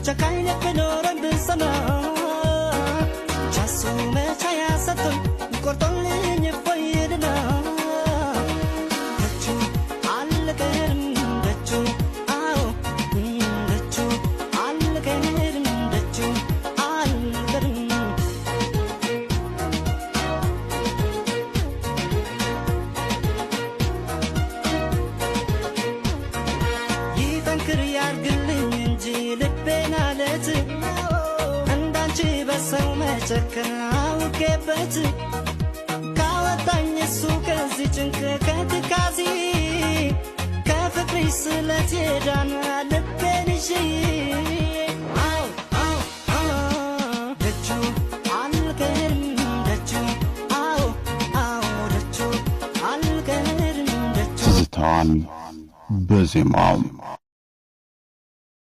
ጨካኝ ልብ ኖሮኝ ብሰማ ቻሱ መቻያ ሰጥቶኝ ቆርጦልኝ እፎይልና ደጁ አልቀርም ደጁ አዎ ደጁ አልቀርም ደጁ አልቀርም ይጠንክር ያርግልኝ እንጂ ልቤን አለት እንዳንቺ በሰው መጨከን አውቄበት ካወጣኝ እሱ ከዚህ ጭንቅ ከትካዜ ከፍቅርሽ ስለት የዳነ ልቤን ይዤ አዎ አዎ አዎ ደጁ አልቀርም ደጁ አዎ አዎ ደጁ አልቀርም ደጁ ትዝታዋን በዜማው